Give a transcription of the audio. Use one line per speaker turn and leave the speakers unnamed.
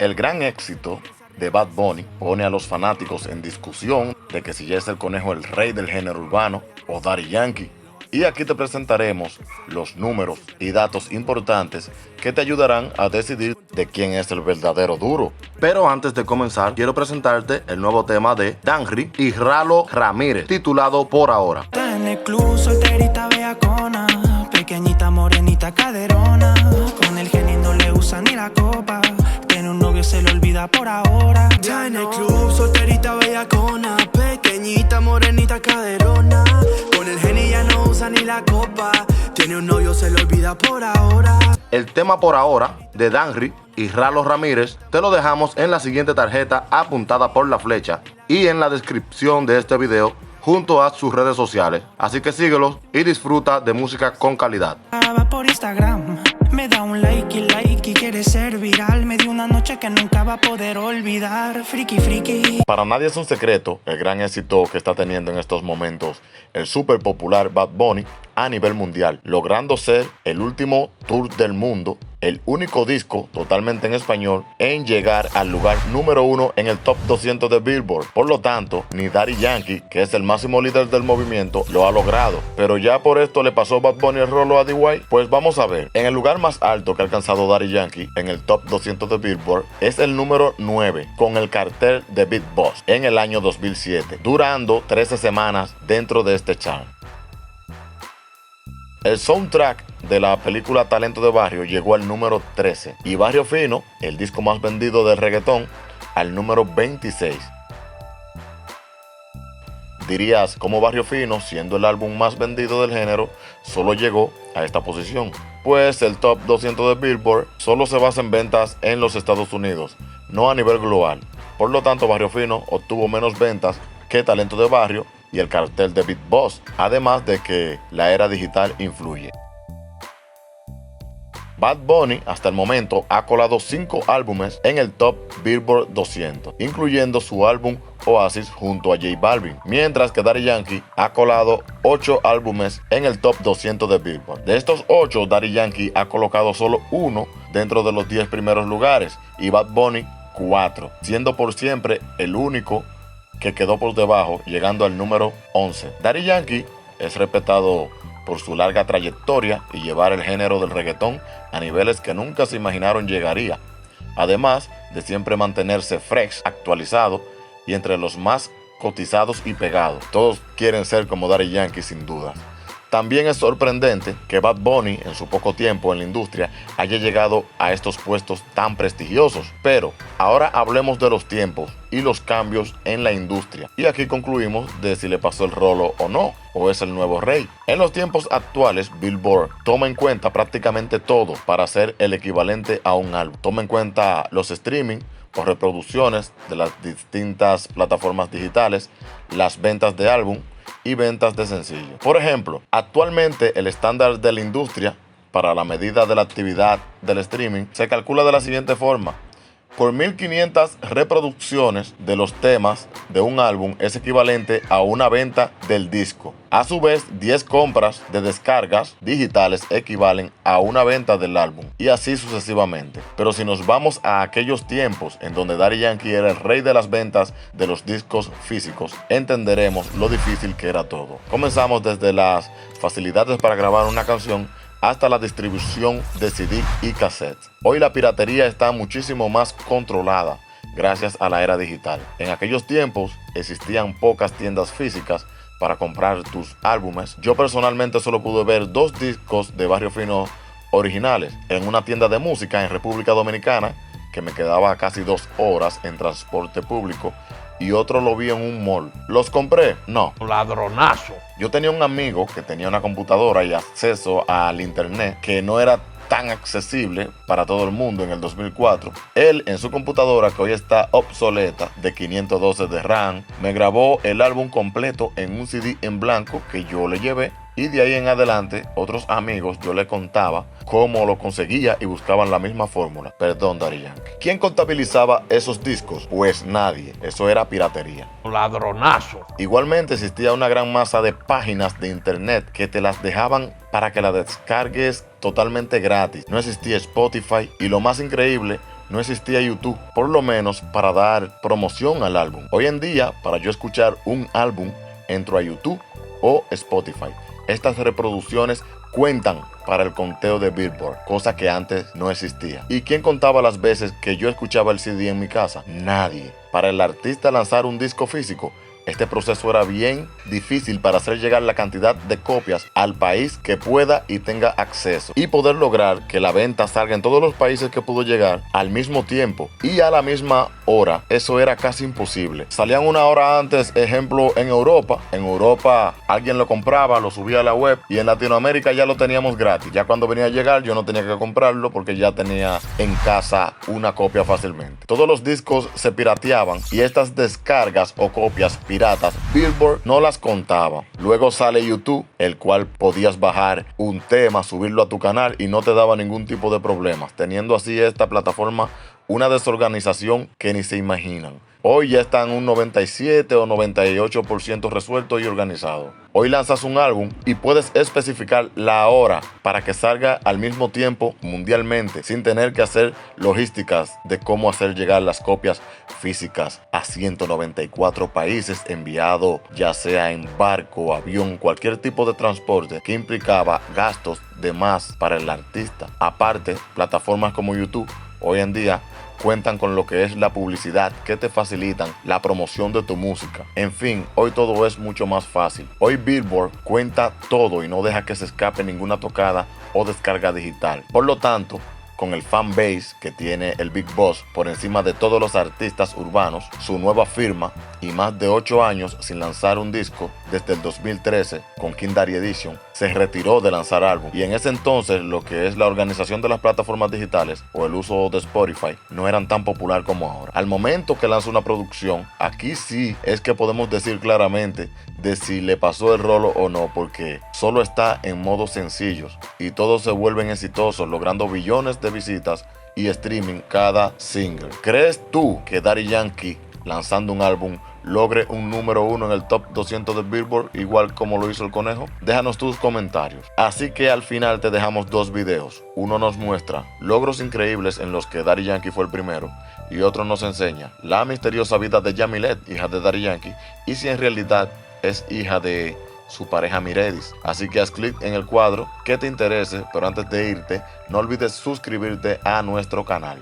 El gran éxito de Bad Bunny pone a los fanáticos en discusión de que si ya es el conejo el rey del género urbano o Daddy Yankee. Y aquí te presentaremos los números y datos importantes que te ayudarán a decidir de quién es el verdadero duro. Pero antes de comenzar, quiero presentarte el nuevo tema de Danry y Ralo Ramírez, titulado Por Ahora.
Está en el club, solterita beacona, pequeñita, morenita, caderona. Con el genio no le usa ni la copa, tiene un novio, se le olvida por ahora.
Está en el club, solterita bellacona, pequeñita, morenita, caderona. Con el genio ya no usa ni la copa, tiene un novio, se le olvida por ahora.
El tema Por Ahora de Danry y Ralo Ramírez te lo dejamos en la siguiente tarjeta apuntada por la flecha y en la descripción de este video junto a sus redes sociales. Así que síguelos y disfruta de música con calidad.
Va por Instagram, me da un like y quiere ser viral. Me dio una noche que nunca va a poder olvidar. Friki, friki.
Para nadie es un secreto el gran éxito que está teniendo en estos momentos el súper popular Bad Bunny a nivel mundial, logrando ser el último tour del mundo, el único disco totalmente en español en llegar al lugar número 1 en el top 200 de Billboard. Por lo tanto, ni Daddy Yankee, que es el máximo líder del movimiento, lo ha logrado. Pero ya por esto le pasó Bad Bunny el rolo a D.Y. Pues vamos a ver. En el lugar más alto que ha alcanzado Daddy Yankee en el top 200 de Billboard es el número 9 con el cartel de Beat Boss en el año 2007, durando 13 semanas dentro de este chart. El soundtrack de la película Talento de Barrio llegó al número 13 y Barrio Fino, el disco más vendido del reggaetón, al número 26. Dirías, ¿cómo Barrio Fino, siendo el álbum más vendido del género, solo llegó a esta posición? Pues el top 200 de Billboard solo se basa en ventas en los Estados Unidos, no a nivel global. Por lo tanto, Barrio Fino obtuvo menos ventas que Talento de Barrio y el cartel de Beat Boss, además de que la era digital influye. Bad Bunny hasta el momento ha colado 5 álbumes en el top Billboard 200, incluyendo su álbum Oasis junto a J Balvin, mientras que Daddy Yankee ha colado 8 álbumes en el top 200 de Billboard. De estos 8, Daddy Yankee ha colocado solo 1 dentro de los 10 primeros lugares y Bad Bunny 4, siendo por siempre el único que quedó por debajo, llegando al número 11. Daddy Yankee es respetado por su larga trayectoria y llevar el género del reggaetón a niveles que nunca se imaginaron llegaría, además de siempre mantenerse fresh, actualizado y entre los más cotizados y pegados. Todos quieren ser como Daddy Yankee sin duda. También es sorprendente que Bad Bunny en su poco tiempo en la industria haya llegado a estos puestos tan prestigiosos. Pero ahora hablemos de los tiempos y los cambios en la industria. Y aquí concluimos de si le pasó el rolo o no, o es el nuevo rey. En los tiempos actuales, Billboard toma en cuenta prácticamente todo para hacer el equivalente a un álbum. Toma en cuenta los streaming o reproducciones de las distintas plataformas digitales, las ventas de álbum y ventas de sencillo. Por ejemplo, actualmente el estándar de la industria para la medida de la actividad del streaming se calcula de la siguiente forma. Por 1500 reproducciones de los temas de un álbum es equivalente a una venta del disco. A su vez, 10 compras de descargas digitales equivalen a una venta del álbum, y así sucesivamente. Pero si nos vamos a aquellos tiempos en donde Daddy Yankee era el rey de las ventas de los discos físicos, entenderemos lo difícil que era todo. Comenzamos desde las facilidades para grabar una canción hasta la distribución de CD y cassettes. Hoy la piratería está muchísimo más controlada gracias a la era digital. En aquellos tiempos existían pocas tiendas físicas para comprar tus álbumes. Yo personalmente solo pude ver 2 discos de Barrio Fino originales en una tienda de música en República Dominicana, que me quedaba casi 2 horas en transporte público, y otro lo vi en un mall. ¿Los compré? No.
Ladronazo.
Yo tenía un amigo que tenía una computadora y acceso al internet que no era tan accesible para todo el mundo en el 2004. Él en su computadora, que hoy está obsoleta, de 512 de RAM, me grabó el álbum completo en un CD en blanco que yo le llevé. Y de ahí en adelante, otros amigos yo le contaba cómo lo conseguía y buscaban la misma fórmula. Perdón, Daddy Yankee. ¿Quién contabilizaba esos discos? Pues nadie. Eso era piratería.
Ladronazo.
Igualmente existía una gran masa de páginas de internet que te las dejaban para que las descargues totalmente gratis. No existía Spotify y lo más increíble, no existía YouTube, por lo menos para dar promoción al álbum. Hoy en día, para yo escuchar un álbum, entro a YouTube o Spotify. Estas reproducciones cuentan para el conteo de Billboard, cosa que antes no existía. ¿Y quién contaba las veces que yo escuchaba el CD en mi casa? Nadie. Para el artista lanzar un disco físico, este proceso era bien difícil para hacer llegar la cantidad de copias al país que pueda y tenga acceso, y poder lograr que la venta salga en todos los países que pudo llegar al mismo tiempo y a la misma hora. Eso era casi imposible. Salían una hora antes, ejemplo, en Europa. En Europa alguien lo compraba, lo subía a la web, y en Latinoamérica ya lo teníamos gratis. Ya cuando venía a llegar yo no tenía que comprarlo porque ya tenía en casa una copia fácilmente. Todos los discos se pirateaban, y estas descargas o copias piratas Billboard no las contaba. Luego sale YouTube, el cual podías bajar un tema, subirlo a tu canal y no te daba ningún tipo de problemas, teniendo así esta plataforma una desorganización que ni se imaginan. Hoy ya están un 97 o 98% resuelto y organizado. Hoy lanzas un álbum y puedes especificar la hora para que salga al mismo tiempo mundialmente, sin tener que hacer logísticas de cómo hacer llegar las copias físicas a 194 países, enviado ya sea en barco, avión, cualquier tipo de transporte que implicaba gastos de más para el artista. Aparte, plataformas como YouTube hoy en día cuentan con lo que es la publicidad, que te facilitan la promoción de tu música. En fin, hoy todo es mucho más fácil. Hoy Billboard cuenta todo y no deja que se escape ninguna tocada o descarga digital. Por lo tanto, con el fan base que tiene el Big Boss por encima de todos los artistas urbanos, su nueva firma y más de 8 años sin lanzar un disco desde el 2013 con King Daddy Edition, se retiró de lanzar álbum. Y en ese entonces lo que es la organización de las plataformas digitales o el uso de Spotify no eran tan popular como ahora. Al momento que lanza una producción, aquí sí es que podemos decir claramente de si le pasó el rolo o no, porque solo está en modos sencillos y todos se vuelven exitosos, logrando billones de visitas y streaming cada single. ¿Crees tú que Daddy Yankee lanzando un álbum logre un número 1 en el top 200 de Billboard igual como lo hizo el Conejo? Déjanos tus comentarios. Así que al final te dejamos 2 videos. Uno nos muestra logros increíbles en los que Daddy Yankee fue el primero, y otro nos enseña la misteriosa vida de Yamilet, hija de Daddy Yankee, y si en realidad es hija de su pareja Miredis. Así que haz clic en el cuadro que te interese, pero antes de irte no olvides suscribirte a nuestro canal.